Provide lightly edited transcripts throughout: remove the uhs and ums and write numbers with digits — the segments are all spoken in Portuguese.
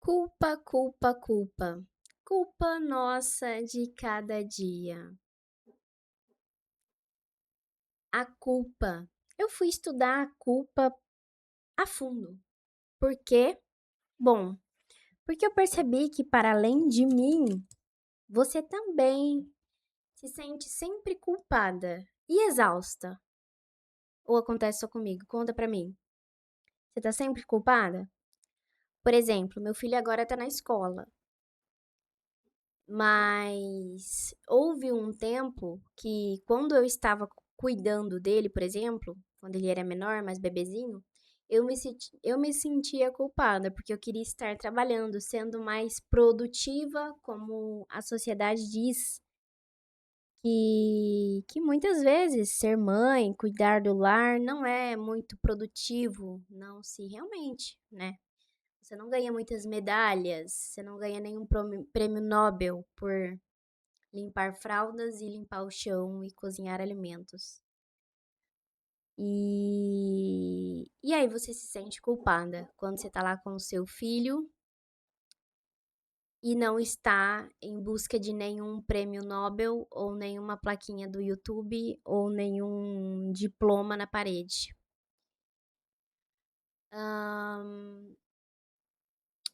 Culpa, culpa, culpa. Culpa nossa de cada dia. A culpa. Eu fui estudar a culpa a fundo. Por quê? Bom, porque eu percebi que para além de mim, você também se sente sempre culpada e exausta. Ou acontece só comigo? Conta pra mim. Você tá sempre culpada? Por exemplo, meu filho agora tá na escola. Mas houve um tempo que quando eu estava cuidando dele, por exemplo, quando ele era menor, mais bebezinho, eu me sentia culpada, porque eu queria estar trabalhando, sendo mais produtiva, como a sociedade diz, que muitas vezes ser mãe, cuidar do lar, não é muito produtivo, não se realmente, né? Você não ganha muitas medalhas, você não ganha nenhum prêmio Nobel por limpar fraldas e limpar o chão e cozinhar alimentos. E aí você se sente culpada quando você tá lá com o seu filho e não está em busca de nenhum prêmio Nobel ou nenhuma plaquinha do YouTube ou nenhum diploma na parede. Ahn,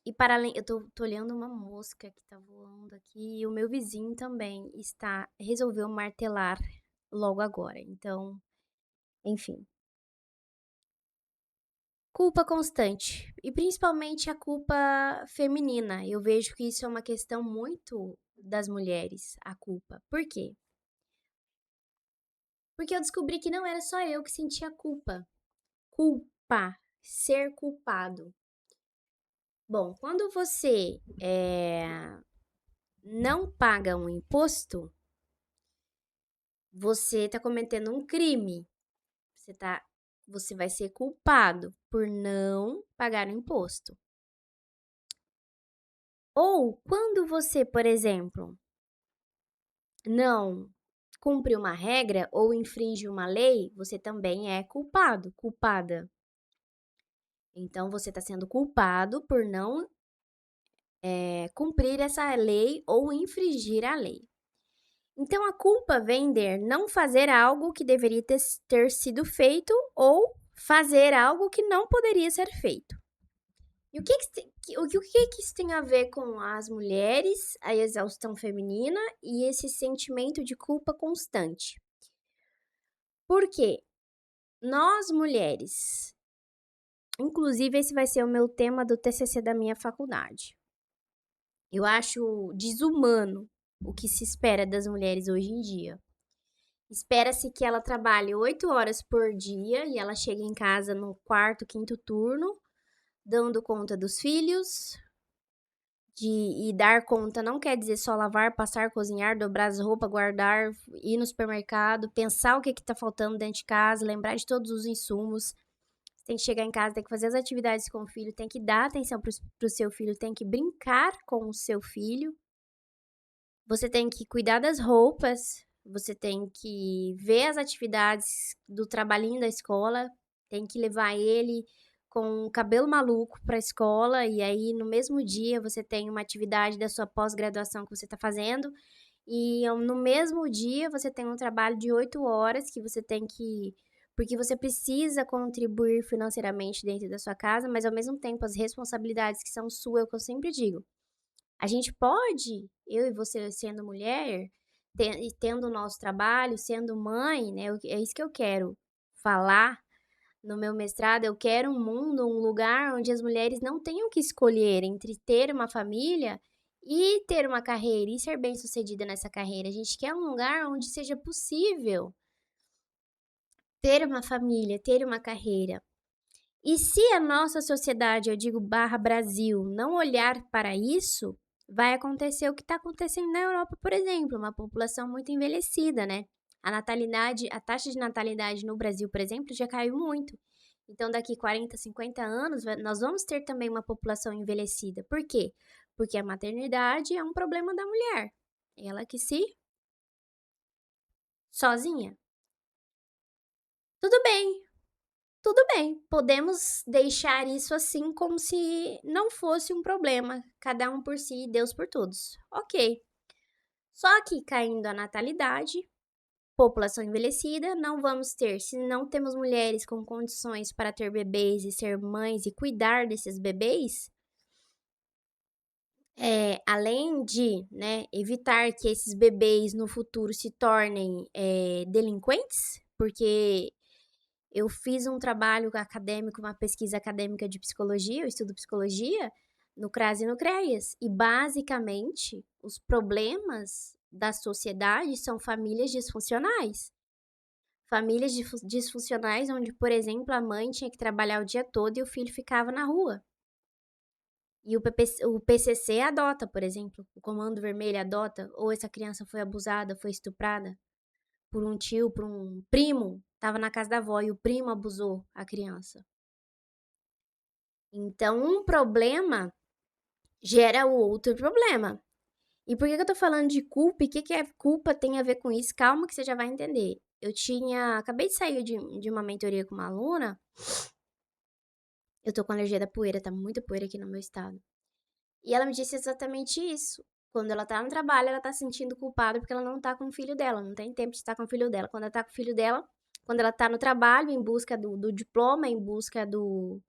e para além, eu tô olhando uma mosca que tá voando aqui e o meu vizinho também resolveu martelar logo agora. Então, enfim. Culpa constante, e principalmente a culpa feminina. Eu vejo que isso é uma questão muito das mulheres, a culpa. Por quê? Porque eu descobri que não era só eu que sentia culpa. Culpa, ser culpado. Bom, quando você não paga um imposto, você está cometendo um crime. Você tá, você vai ser culpado por não pagar o imposto. Ou quando você, por exemplo, não cumpre uma regra ou infringe uma lei, você também é culpado, culpada. Então você está sendo culpado por não cumprir essa lei ou infringir a lei. Então a culpa vem de não fazer algo que deveria ter sido feito ou fazer algo que não poderia ser feito. E o que que isso tem a ver com as mulheres, a exaustão feminina e esse sentimento de culpa constante? Porque nós mulheres, inclusive esse vai ser o meu tema do TCC da minha faculdade. Eu acho desumano o que se espera das mulheres hoje em dia. Espera-se que ela trabalhe 8 horas por dia e ela chegue em casa no quarto, quinto turno, dando conta dos filhos. E dar conta não quer dizer só lavar, passar, cozinhar, dobrar as roupas, guardar, ir no supermercado, pensar o que está faltando dentro de casa, lembrar de todos os insumos. Você tem que chegar em casa, tem que fazer as atividades com o filho, tem que dar atenção pro seu filho, tem que brincar com o seu filho. Você tem que cuidar das roupas, você tem que ver as atividades do trabalhinho da escola, tem que levar ele com o cabelo maluco para a escola e aí no mesmo dia você tem uma atividade da sua pós-graduação que você está fazendo e no mesmo dia você tem um trabalho de 8 horas que você tem que porque você precisa contribuir financeiramente dentro da sua casa, mas ao mesmo tempo as responsabilidades que são suas, é o que eu sempre digo. A gente pode, eu e você sendo mulher, e tendo o nosso trabalho, sendo mãe, né? É isso que eu quero falar no meu mestrado. Eu quero um mundo, um lugar onde as mulheres não tenham que escolher entre ter uma família e ter uma carreira e ser bem-sucedida nessa carreira. A gente quer um lugar onde seja possível ter uma família, ter uma carreira. E se a nossa sociedade, eu digo barra Brasil, não olhar para isso, vai acontecer o que está acontecendo na Europa, por exemplo, uma população muito envelhecida, né? A taxa de natalidade no Brasil, por exemplo, já caiu muito. Então, daqui 40, 50 anos, nós vamos ter também uma população envelhecida. Por quê? Porque a maternidade é um problema da mulher. Ela que se sozinha. Tudo bem, tudo bem, podemos deixar isso assim como se não fosse um problema, cada um por si e Deus por todos. Ok. Só que caindo a natalidade, população envelhecida, não vamos ter, se não temos mulheres com condições para ter bebês e ser mães e cuidar desses bebês, além de, né, evitar que esses bebês no futuro se tornem delinquentes, porque eu fiz um trabalho acadêmico, uma pesquisa acadêmica de psicologia, eu estudo psicologia, no CRAS e no CREAS. E, basicamente, os problemas da sociedade são famílias disfuncionais. Famílias disfuncionais onde, por exemplo, a mãe tinha que trabalhar o dia todo e o filho ficava na rua. E o PCC adota, por exemplo, o Comando Vermelho adota, ou essa criança foi abusada, foi estuprada por um tio, por um primo, estava na casa da avó e o primo abusou a criança. Então, um problema gera o outro problema. E por que eu tô falando de culpa e o que a culpa tem a ver com isso? Calma que você já vai entender. Acabei de sair de uma mentoria com uma aluna. Eu tô com alergia da poeira, tá muita poeira aqui no meu estado. E ela me disse exatamente isso. Quando ela tá no trabalho, ela tá se sentindo culpada porque ela não tá com o filho dela, não tem tempo de estar com o filho dela. Quando ela tá com o filho dela, quando ela tá no trabalho, em busca do diploma, em busca do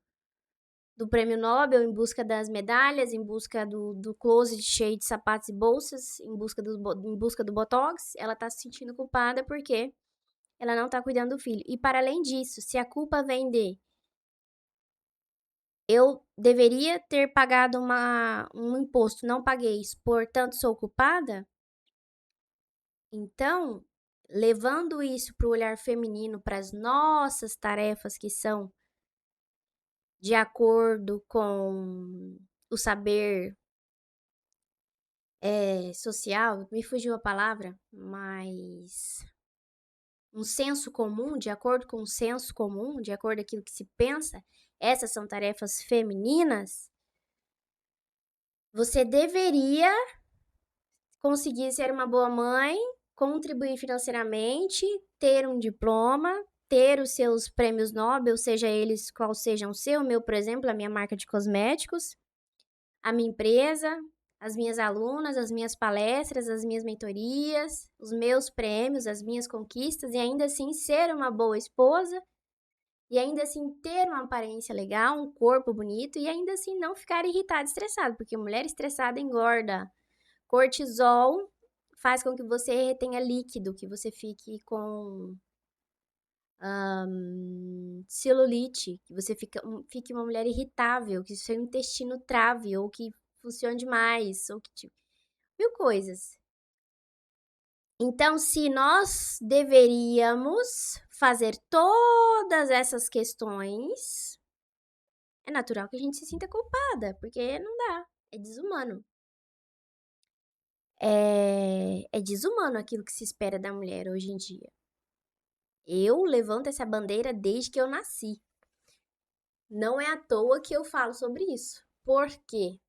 prêmio Nobel, em busca das medalhas, em busca do closet cheio de sapatos e bolsas, em busca do Botox, ela tá se sentindo culpada porque ela não tá cuidando do filho. E para além disso, se a culpa vem de eu deveria ter pagado um imposto, não paguei, portanto sou culpada, então, levando isso para o olhar feminino, para as nossas tarefas que são de acordo com o saber social, me fugiu a palavra, mas um senso comum, de acordo com o senso comum, de acordo com aquilo que se pensa, essas são tarefas femininas, você deveria conseguir ser uma boa mãe, contribuir financeiramente, ter um diploma, ter os seus prêmios Nobel, seja eles qual sejam o seu, o meu, por exemplo, a minha marca de cosméticos, a minha empresa, as minhas alunas, as minhas palestras, as minhas mentorias, os meus prêmios, as minhas conquistas, e ainda assim ser uma boa esposa, e ainda assim ter uma aparência legal, um corpo bonito, e ainda assim não ficar irritada, estressada, porque mulher estressada engorda. Cortisol faz com que você retenha líquido, que você fique com celulite, que você fique uma mulher irritável, que seu intestino trave, ou que funcione demais, ou que mil coisas. Então, se nós deveríamos fazer todas essas questões, é natural que a gente se sinta culpada, porque não dá, é desumano. É desumano aquilo que se espera da mulher hoje em dia. Eu levanto essa bandeira desde que eu nasci. Não é à toa que eu falo sobre isso. Por quê?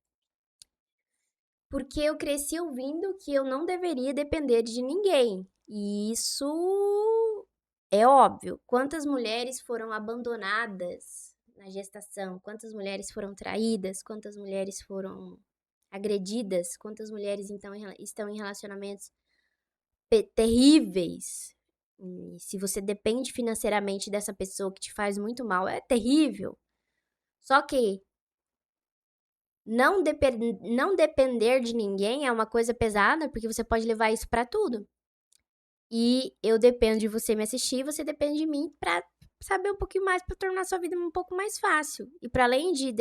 Porque eu cresci ouvindo que eu não deveria depender de ninguém. E isso é óbvio. Quantas mulheres foram abandonadas na gestação? Quantas mulheres foram traídas? Quantas mulheres foram agredidas? Quantas mulheres então estão em relacionamentos terríveis? E se você depende financeiramente dessa pessoa que te faz muito mal, é terrível. Só que não depender de ninguém é uma coisa pesada, porque você pode levar isso pra tudo. E eu dependo de você me assistir, você depende de mim pra saber um pouquinho mais, pra tornar sua vida um pouco mais fácil. E para além de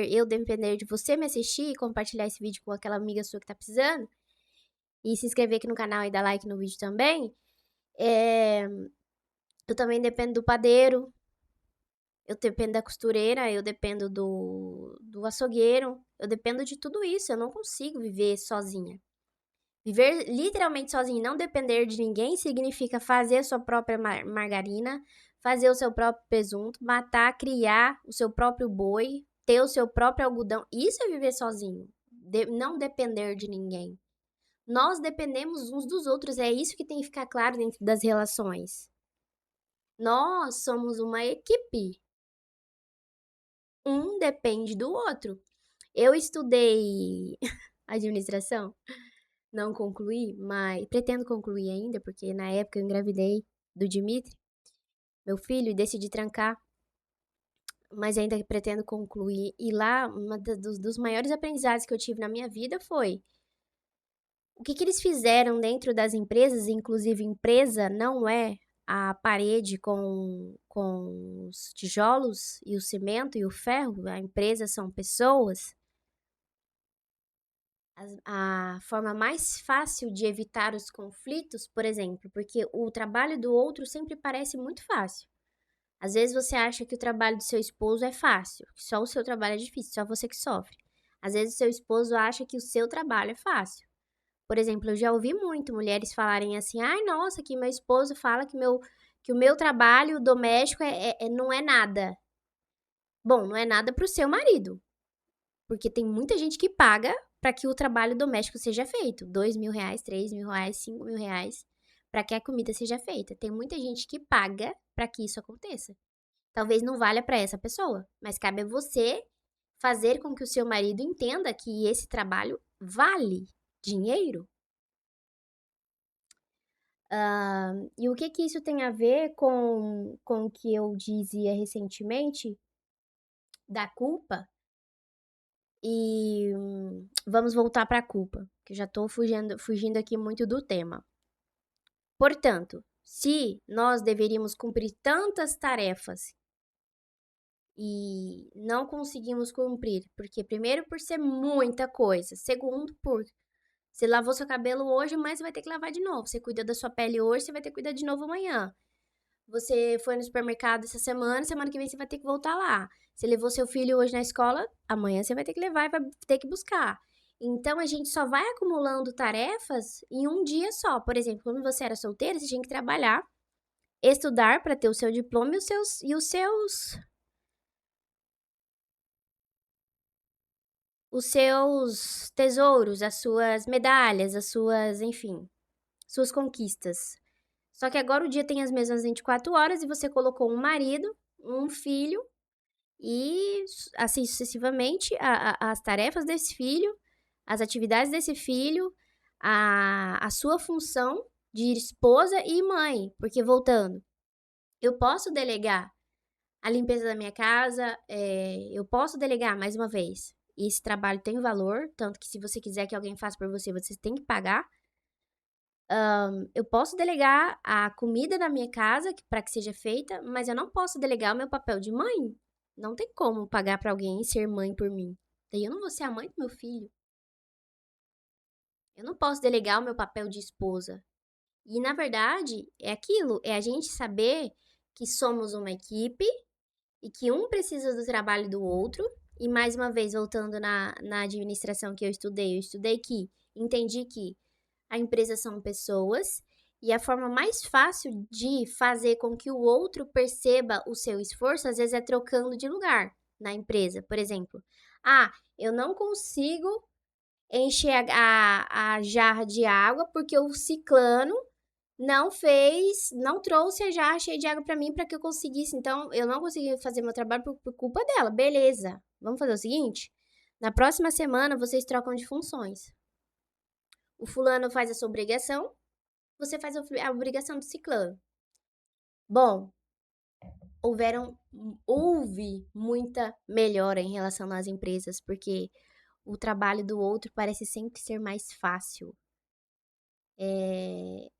eu depender de você me assistir e compartilhar esse vídeo com aquela amiga sua que tá precisando, e se inscrever aqui no canal e dar like no vídeo também, eu também dependo do padeiro, eu dependo da costureira, eu dependo do açougueiro, eu dependo de tudo isso, eu não consigo viver sozinha. Viver literalmente sozinha e não depender de ninguém significa fazer a sua própria margarina, fazer o seu próprio presunto, matar, criar o seu próprio boi, ter o seu próprio algodão. Isso é viver sozinho, não depender de ninguém. Nós dependemos uns dos outros, é isso que tem que ficar claro dentro das relações. Nós somos uma equipe. um depende do outro. Eu estudei administração, não concluí, mas pretendo concluir ainda, porque na época eu engravidei do Dimitri, meu filho, e decidi trancar, mas ainda pretendo concluir. E lá, dos maiores aprendizados que eu tive na minha vida foi o que eles fizeram dentro das empresas, inclusive empresa não é a parede com os tijolos e o cimento e o ferro, a empresa são pessoas. A forma mais fácil de evitar os conflitos, por exemplo, porque o trabalho do outro sempre parece muito fácil. Às vezes você acha que o trabalho do seu esposo é fácil, que só o seu trabalho é difícil, só você que sofre. Às vezes o seu esposo acha que o seu trabalho é fácil. Por exemplo, eu já ouvi muito mulheres falarem assim: ai, nossa, que meu esposo fala que o meu trabalho doméstico não é nada. Bom, não é nada pro seu marido, porque tem muita gente que paga para que o trabalho doméstico seja feito. R$ 2.000, R$ 3.000, R$ 5.000, para que a comida seja feita. Tem muita gente que paga para que isso aconteça. Talvez não valha para essa pessoa, mas cabe a você fazer com que o seu marido entenda que esse trabalho vale dinheiro. E o que isso tem a ver com o que eu dizia recentemente da culpa? E vamos voltar para a culpa, que eu já estou fugindo aqui muito do tema. Portanto, se nós deveríamos cumprir tantas tarefas e não conseguimos cumprir, porque primeiro por ser muita coisa, segundo por você lavou seu cabelo hoje, mas você vai ter que lavar de novo. Você cuida da sua pele hoje, você vai ter que cuidar de novo amanhã. Você foi no supermercado essa semana que vem você vai ter que voltar lá. Você levou seu filho hoje na escola, amanhã você vai ter que levar e vai ter que buscar. Então a gente só vai acumulando tarefas em um dia só. Por exemplo, quando você era solteira, você tinha que trabalhar, estudar para ter o seu diploma os seus tesouros, as suas medalhas, enfim, suas conquistas. Só que agora o dia tem as mesmas 24 horas e você colocou um marido, um filho e assim sucessivamente as tarefas desse filho, as atividades desse filho, a sua função de esposa e mãe. Porque voltando, eu posso delegar a limpeza da minha casa, eu posso delegar mais uma vez. E esse trabalho tem valor, tanto que se você quiser que alguém faça por você, você tem que pagar. Eu posso delegar a comida da minha casa para que seja feita, mas eu não posso delegar o meu papel de mãe. Não tem como pagar para alguém e ser mãe por mim. Daí eu não vou ser a mãe do meu filho. Eu não posso delegar o meu papel de esposa. E na verdade, é aquilo, é a gente saber que somos uma equipe e que um precisa do trabalho do outro. E mais uma vez, voltando na administração que eu estudei que entendi que a empresa são pessoas e a forma mais fácil de fazer com que o outro perceba o seu esforço, às vezes, é trocando de lugar na empresa. Por exemplo, eu não consigo encher a jarra de água porque o ciclano não trouxe a jarra cheia de água para mim para que eu conseguisse. Então, eu não consegui fazer meu trabalho por culpa dela. Beleza. Vamos fazer o seguinte? Na próxima semana, vocês trocam de funções. O fulano faz a sua obrigação, você faz a obrigação do ciclano. Bom, houve muita melhora em relação às empresas, porque o trabalho do outro parece sempre ser mais fácil.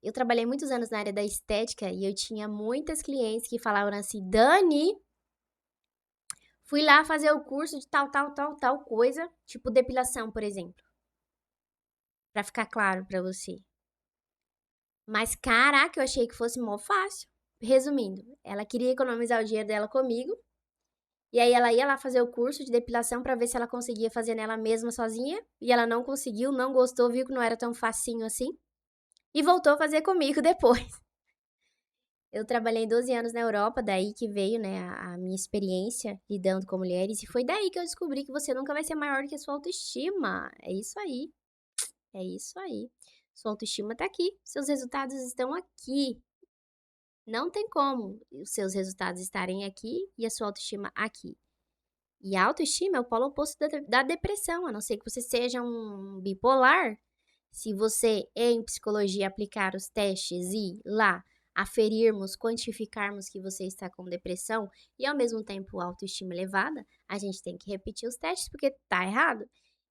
Eu trabalhei muitos anos na área da estética e eu tinha muitas clientes que falavam assim: Dani, fui lá fazer o curso de tal coisa, tipo depilação, por exemplo, pra ficar claro pra você. Mas caraca, eu achei que fosse mó fácil. Resumindo, ela queria economizar o dinheiro dela comigo. E aí ela ia lá fazer o curso de depilação pra ver se ela conseguia fazer nela mesma sozinha. E ela não conseguiu, não gostou, viu que não era tão facinho assim. E voltou a fazer comigo depois. Eu trabalhei 12 anos na Europa, daí que veio, né, a minha experiência lidando com mulheres. E foi daí que eu descobri que você nunca vai ser maior que a sua autoestima. É isso aí. É isso aí. Sua autoestima tá aqui. Seus resultados estão aqui. Não tem como os seus resultados estarem aqui e a sua autoestima aqui. E a autoestima é o polo oposto da depressão, a não ser que você seja um bipolar. Se você, em psicologia, aplicar os testes e lá aferirmos, quantificarmos que você está com depressão e ao mesmo tempo autoestima elevada, a gente tem que repetir os testes porque tá errado.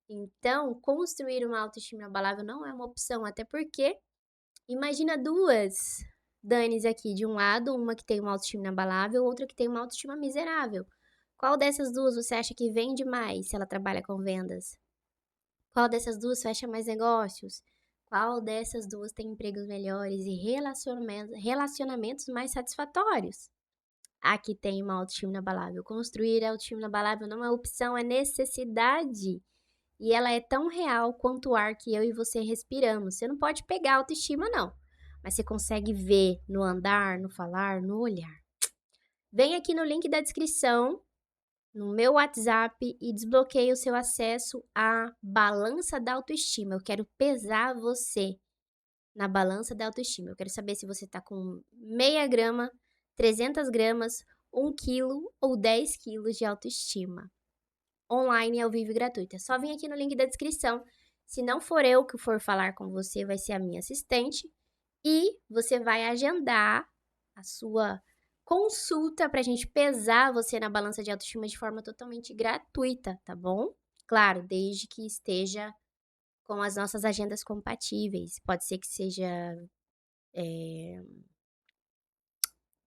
Então, construir uma autoestima inabalável não é uma opção, até porque imagina duas Danis aqui, de um lado, uma que tem uma autoestima inabalável, outra que tem uma autoestima miserável. Qual dessas duas você acha que vende mais se ela trabalha com vendas? Qual dessas duas fecha mais negócios? Qual dessas duas tem empregos melhores e relacionamentos mais satisfatórios? A que tem uma autoestima inabalável. Construir a autoestima inabalável não é opção, é necessidade. E ela é tão real quanto o ar que eu e você respiramos. Você não pode pegar a autoestima, não. Mas você consegue ver no andar, no falar, no olhar. Vem aqui no link da descrição, no meu WhatsApp, e desbloqueie o seu acesso à balança da autoestima. Eu quero pesar você na balança da autoestima. Eu quero saber se você tá com meia grama, 300 gramas, 1 quilo ou 10 quilos de autoestima. Online, ao vivo e gratuita. É só vir aqui no link da descrição. Se não for eu que for falar com você, vai ser a minha assistente. E você vai agendar a sua consulta pra gente pesar você na balança de autoestima de forma totalmente gratuita, tá bom? Claro, desde que esteja com as nossas agendas compatíveis. Pode ser que seja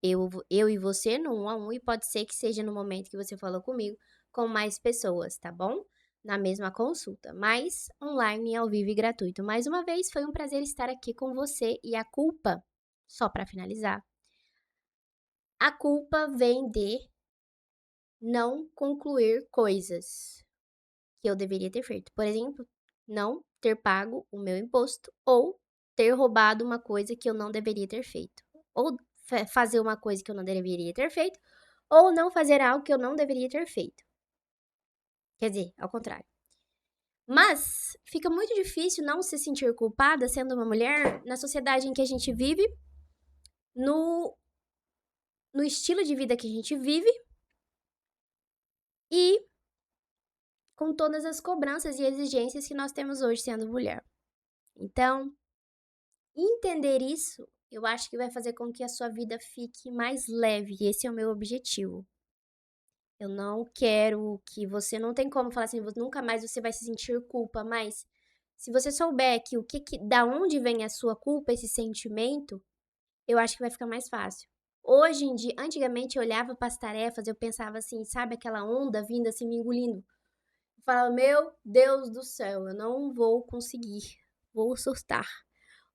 eu e você no 1 a 1 e pode ser que seja no momento que você falou comigo com mais pessoas, tá bom? Na mesma consulta, mas online, ao vivo e gratuito. Mais uma vez, foi um prazer estar aqui com você e a culpa, só para finalizar, a culpa vem de não concluir coisas que eu deveria ter feito. Por exemplo, não ter pago o meu imposto ou ter roubado uma coisa que eu não deveria ter feito. Ou fazer uma coisa que eu não deveria ter feito, ou não fazer algo que eu não deveria ter feito. Quer dizer, ao contrário. Mas fica muito difícil não se sentir culpada sendo uma mulher na sociedade em que a gente vive, no, no estilo de vida que a gente vive e com todas as cobranças e exigências que nós temos hoje sendo mulher. Então, entender isso, eu acho que vai fazer com que a sua vida fique mais leve. E esse é o meu objetivo. Eu não quero que você não tem como falar assim, nunca mais você vai se sentir culpa, mas se você souber que da onde vem a sua culpa, esse sentimento, eu acho que vai ficar mais fácil. Hoje em dia, antigamente eu olhava para as tarefas, eu pensava assim, sabe aquela onda vindo assim me engolindo. Eu falava, meu Deus do céu, eu não vou conseguir, vou surtar.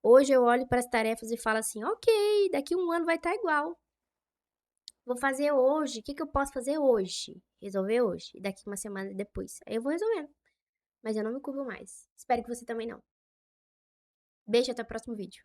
Hoje eu olho para as tarefas e falo assim, ok, daqui um ano vai estar igual. Vou fazer hoje, o que eu posso fazer hoje? Resolver hoje, e daqui uma semana depois. Aí eu vou resolvendo, mas eu não me culpo mais. Espero que você também não. Beijo, até o próximo vídeo.